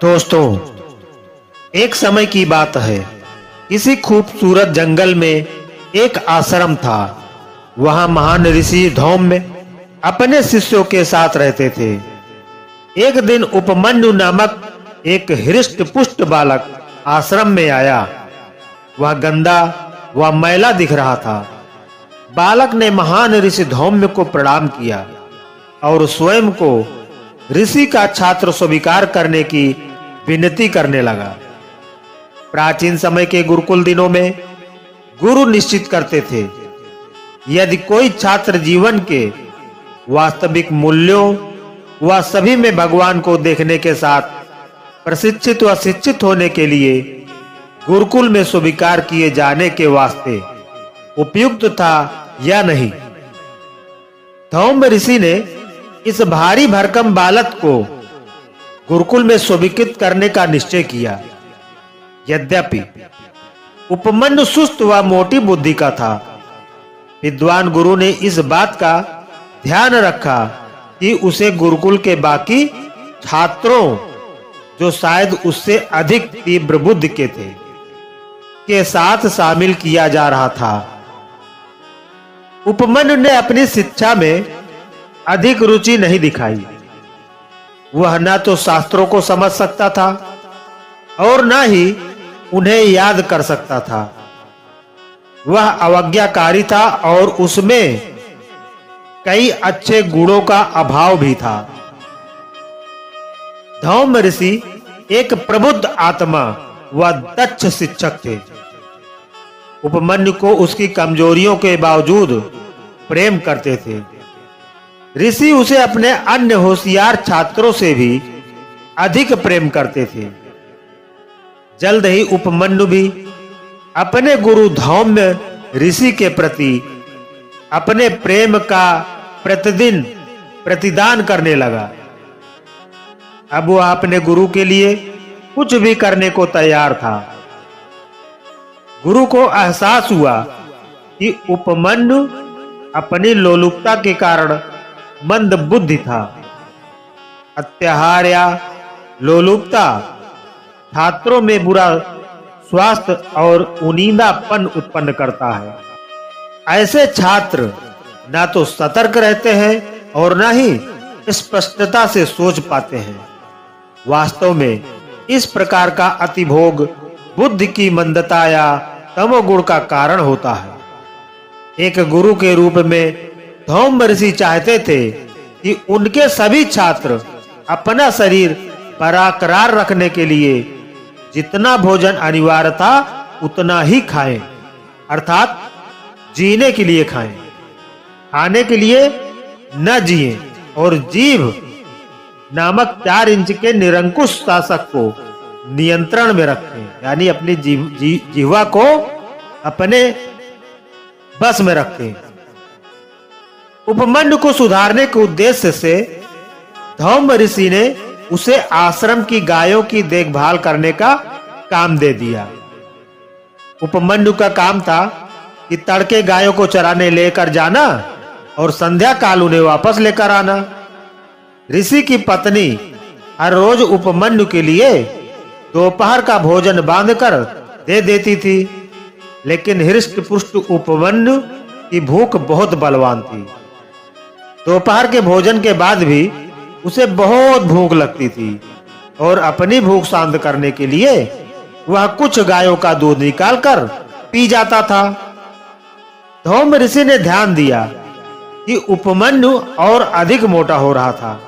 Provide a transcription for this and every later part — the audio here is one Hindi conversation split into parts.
दोस्तों, एक समय की बात है। किसी खूबसूरत जंगल में एक आश्रम था। वहां महान ऋषि धौम्य अपने शिष्यों के साथ रहते थे। एक दिन उपमन्यु नामक एक हृष्ट पुष्ट बालक आश्रम में आया। वह गंदा व मैला दिख रहा था। बालक ने महान ऋषि धौम्य को प्रणाम किया और स्वयं को ऋषि का छात्र स्वीकार करने की विनती करने लगा। प्राचीन समय के गुरुकुल दिनों में गुरु निश्चित करते थे, यदि कोई छात्र जीवन के वास्तविक मूल्यों व सभी में भगवान को देखने के साथ प्रशिक्षित व शिक्षित होने के लिए गुरुकुल में स्वीकार किए जाने के वास्ते उपयुक्त था या नहीं। धौम्य ऋषि ने इस भारी भरकम बालक को गुरुकुल में स्वीकृत करने का निश्चय किया। यद्यपि उपमन्यु सुस्त व मोटी बुद्धि का था, विद्वान गुरु ने इस बात का ध्यान रखा कि उसे गुरुकुल के बाकी छात्रों, जो शायद उससे अधिक तीव्र बुद्धि के थे, के साथ शामिल किया जा रहा था। उपमन्यु ने अपनी शिक्षा में अधिक रुचि नहीं दिखाई। वह न तो शास्त्रों को समझ सकता था और न ही उन्हें याद कर सकता था। वह अवज्ञाकारी था और उसमें कई अच्छे गुणों का अभाव भी था। धौम्य ऋषि एक प्रबुद्ध आत्मा व दक्ष शिक्षक थे। उपमन्यु को उसकी कमजोरियों के बावजूद प्रेम करते थे। ऋषि उसे अपने अन्य होशियार छात्रों से भी अधिक प्रेम करते थे। जल्द ही उपमन्यु भी अपने गुरु धौम्य ऋषि के प्रति अपने प्रेम का प्रतिदिन प्रतिदान करने लगा। अब वह अपने गुरु के लिए कुछ भी करने को तैयार था। गुरु को एहसास हुआ कि उपमन्यु अपनी लोलुपता के कारण मंद बुद्धि था। अत्याहार या लोलुपता छात्रों में बुरा स्वास्थ्य और उनींदापन उत्पन्न करता है। ऐसे छात्र ना तो सतर्क रहते हैं और ना ही स्पष्टता से सोच पाते हैं। वास्तव में इस प्रकार का अतिभोग बुद्धि की मंदता या तमोगुण का कारण होता है। एक गुरु के रूप में धौम्य ऋषि चाहते थे कि उनके सभी छात्र अपना शरीर बरकरार रखने के लिए जितना भोजन अनिवार्य था उतना ही खाएं, अर्थात जीने के लिए खाएं, खाने के लिए न जिएं और जीभ नामक 4 इंच के निरंकुश शासक को नियंत्रण में रखें, यानी अपनी जिह्वा को अपने बस में रखें। उपमन्यु को सुधारने के उद्देश्य से धौम्य ऋषि ने उसे आश्रम की गायों की देखभाल करने का काम दे दिया। उपमन्यु का काम था कि तड़के गायों को चराने लेकर जाना और संध्या काल उन्हें वापस लेकर आना। ऋषि की पत्नी हर रोज उपमन्यु के लिए दोपहर का भोजन बांधकर दे देती थी, लेकिन हृष्ट पुष्ट उपमन्यु की भूख बहुत बलवान थी। दोपहर के भोजन के बाद भी उसे बहुत भूख लगती थी और अपनी भूख शांत करने के लिए वह कुछ गायों का दूध निकालकर पी जाता था। धौम्य ऋषि ने ध्यान दिया कि उपमन्यु और अधिक मोटा हो रहा था।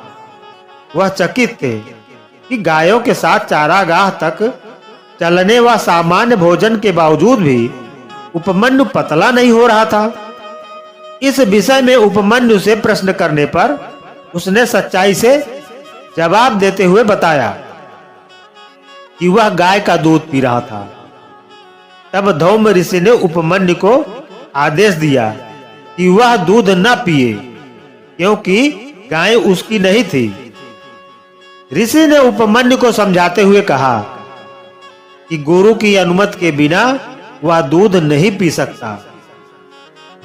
वह चकित थे कि गायों के साथ चारागाह तक चलने व सामान्य भोजन के बावजूद भी उपमन्यु पतला नहीं हो रहा था। इस विषय में उपमन्यु से प्रश्न करने पर उसने सच्चाई से जवाब देते हुए बताया कि वह गाय का दूध पी रहा था। तब धौम्य ऋषि ने उपमन्यु को आदेश दिया कि वह दूध न पिए, क्योंकि गाय उसकी नहीं थी। ऋषि ने उपमन्यु को समझाते हुए कहा कि गुरु की अनुमति के बिना वह दूध नहीं पी सकता।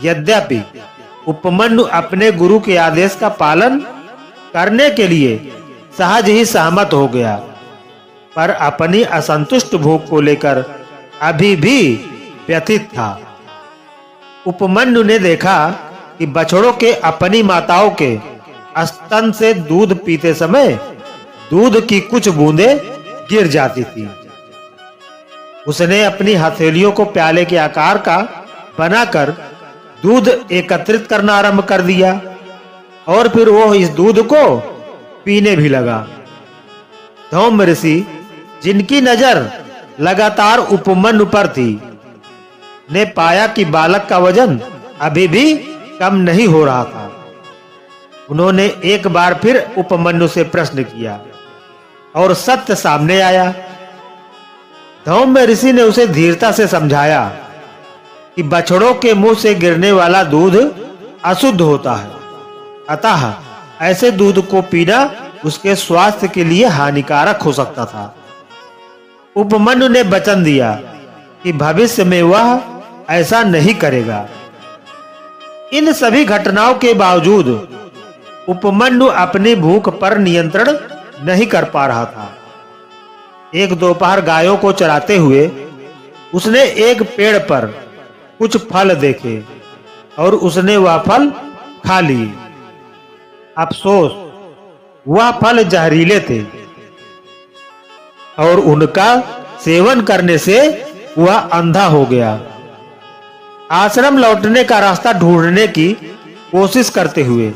यद्यपि उपमन्यु अपने गुरु के आदेश का पालन करने के लिए सहज ही सहमत हो गया। पर अपनी असंतुष्ट भूख को लेकर अभी भी व्यथित था। उपमन्यु ने देखा कि बछड़ों के अपनी माताओं के स्तन से दूध पीते समय दूध की कुछ बूंदें गिर जाती थी। उसने अपनी हथेलियों को प्याले के आकार का बनाकर दूध एकत्रित करना आरंभ कर दिया और फिर वो इस दूध को पीने भी लगा। धौम ऋषि, जिनकी नजर लगातार उपमन्यु पर थी, ने पाया कि बालक का वजन अभी भी कम नहीं हो रहा था। उन्होंने एक बार फिर उपमन्यु से प्रश्न किया और सत्य सामने आया। धौम्य ऋषि ने उसे धीरता से समझाया कि बछड़ों के मुंह से गिरने वाला दूध अशुद्ध होता है, अतः ऐसे दूध को पीना उसके स्वास्थ्य के लिए हानिकारक हो सकता था। उपमन्यु ने वचन दिया कि भविष्य में वह ऐसा नहीं करेगा। इन सभी घटनाओं के बावजूद उपमन्यु अपनी भूख पर नियंत्रण नहीं कर पा रहा था। एक दोपहर गायों को चराते हुए उसने एक पेड़ पर कुछ फल देखे और उसने वह फल खा लिए। अफसोस, वह फल जहरीले थे और उनका सेवन करने से वह अंधा हो गया। आश्रम लौटने का रास्ता ढूंढने की कोशिश करते हुए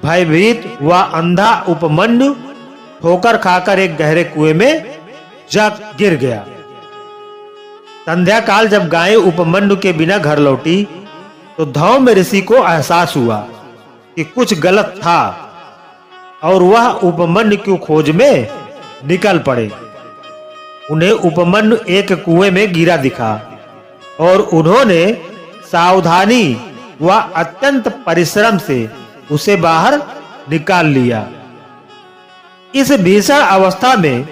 भयभीत वह अंधा उपमन्यु ठोकर खाकर एक गहरे कुएं में जा गिर गया। संध्या काल जब गायें उपमन्यु के बिना घर लौटी तो धौम्य ऋषि को एहसास हुआ कि कुछ गलत था और वह उपमन्यु की खोज में निकल पड़े। उन्हें उपमन्यु एक कुएं में गिरा दिखा और उन्होंने सावधानी व अत्यंत परिश्रम से उसे बाहर निकाल लिया। इस भीषण अवस्था में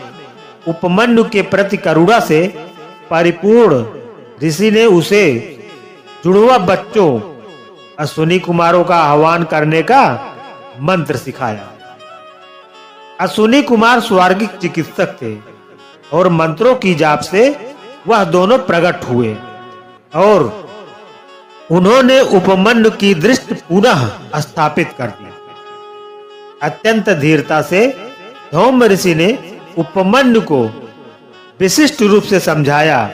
उपमन्यु के प्रति करुणा से परिपूर्ण ऋषि ने उसे जुड़वा बच्चों अश्विनी कुमारों का आह्वान करने का मंत्र सिखाया। अश्विनी कुमार स्वर्गिक चिकित्सक थे और मंत्रों की जाप से वह दोनों प्रकट हुए और उन्होंने उपमन्यु की दृष्टि पुनः स्थापित कर दी। अत्यंत धीरता से धौम्य ऋषि ने उपमन्यु को विशिष्ट रूप से समझाया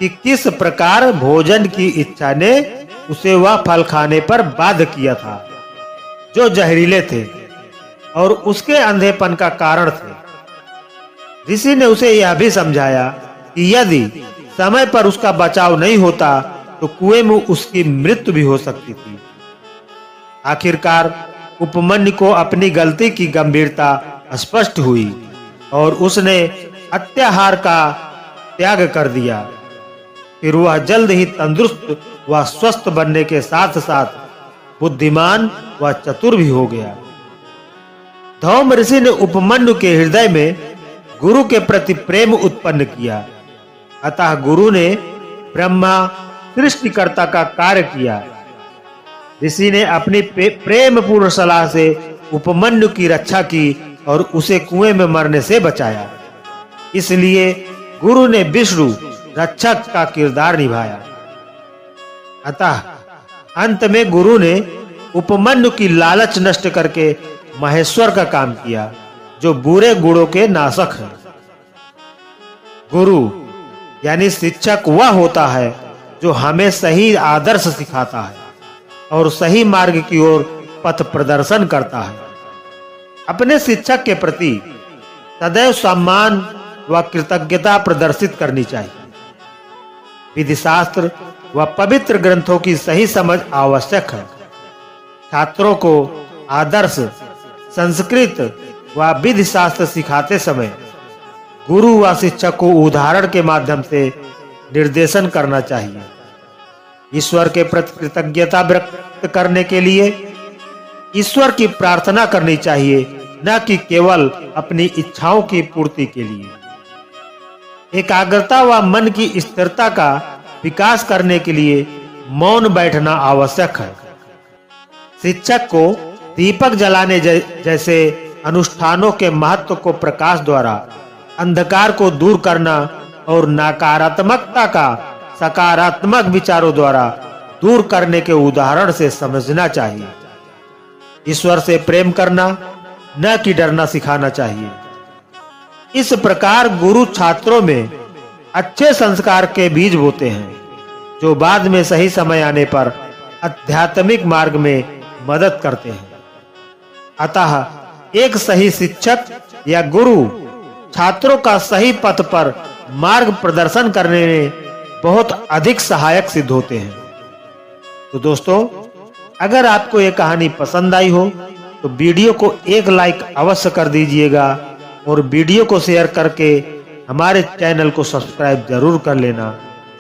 कि किस प्रकार भोजन की इच्छा ने उसे वह फल खाने पर बाध्य किया था जो जहरीले थे और उसके अंधेपन का कारण थे। ऋषि ने उसे यह भी समझाया कि यदि समय पर उसका बचाव नहीं होता तो कुएं में उसकी मृत्यु भी हो सकती थी। आखिरकार उपमन्यु को अपनी गलती की गंभीरता स्पष्ट हुई और उसने अत्याहार का त्याग कर दिया। फिर वह जल्द ही तंदुरुस्त व स्वस्थ बनने के साथ साथ बुद्धिमान व चतुर भी हो गया। धौम्य ऋषि ने उपमन्यु के हृदय में गुरु के प्रति प्रेम उत्पन्न किया, अतः गुरु ने ब्रह्मा सृष्टिकर्ता का कार्य किया। ऋषि ने अपनी प्रेम पूर्ण सलाह से उपमन्यु की रक्षा की और उसे कुएं में मरने से बचाया। इसलिए गुरु ने विष्णु रक्षक का किरदार निभाया। अतः अंत में गुरु ने उपमन्यु की लालच नष्ट करके महेश्वर का काम किया, जो बुरे गुणों के नाशक है। गुरु यानी शिक्षक वह होता है जो हमें सही आदर्श सिखाता है और सही मार्ग की ओर पथ प्रदर्शन करता है। अपने शिक्षक के प्रति सदैव सम्मान व कृतज्ञता प्रदर्शित करनी चाहिए। विधि शास्त्र व पवित्र ग्रंथों की सही समझ आवश्यक है। छात्रों को आदर्श, संस्कृत व विधि शास्त्र सिखाते समय गुरु व शिक्षक को उदाहरण के माध्यम से निर्देशन करना चाहिए। ईश्वर के प्रति कृतज्ञता व्यक्त करने के लिए ईश्वर की प्रार्थना करनी चाहिए, न कि केवल अपनी इच्छाओं की पूर्ति के लिए। एकाग्रता व मन की स्थिरता का विकास करने के लिए मौन बैठना आवश्यक है। शिक्षक को दीपक जलाने जैसे अनुष्ठानों के महत्व को प्रकाश द्वारा अंधकार को दूर करना और नकारात्मकता का सकारात्मक विचारों द्वारा दूर करने के उदाहरण से समझना चाहिए। ईश्वर से प्रेम करना, न कि डरना सिखाना चाहिए। इस प्रकार गुरु छात्रों में अच्छे संस्कार के बीज बोते हैं, जो बाद में सही समय आने पर आध्यात्मिक मार्ग में मदद करते हैं। अतः एक सही शिक्षक या गुरु छात्रों का सही पथ पर मार्ग प्रदर्शन करने में बहुत अधिक सहायक सिद्ध होते हैं। तो दोस्तों, अगर आपको ये कहानी पसंद आई हो तो वीडियो को एक लाइक अवश्य कर दीजिएगा और वीडियो को शेयर करके हमारे चैनल को सब्सक्राइब जरूर कर लेना।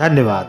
धन्यवाद।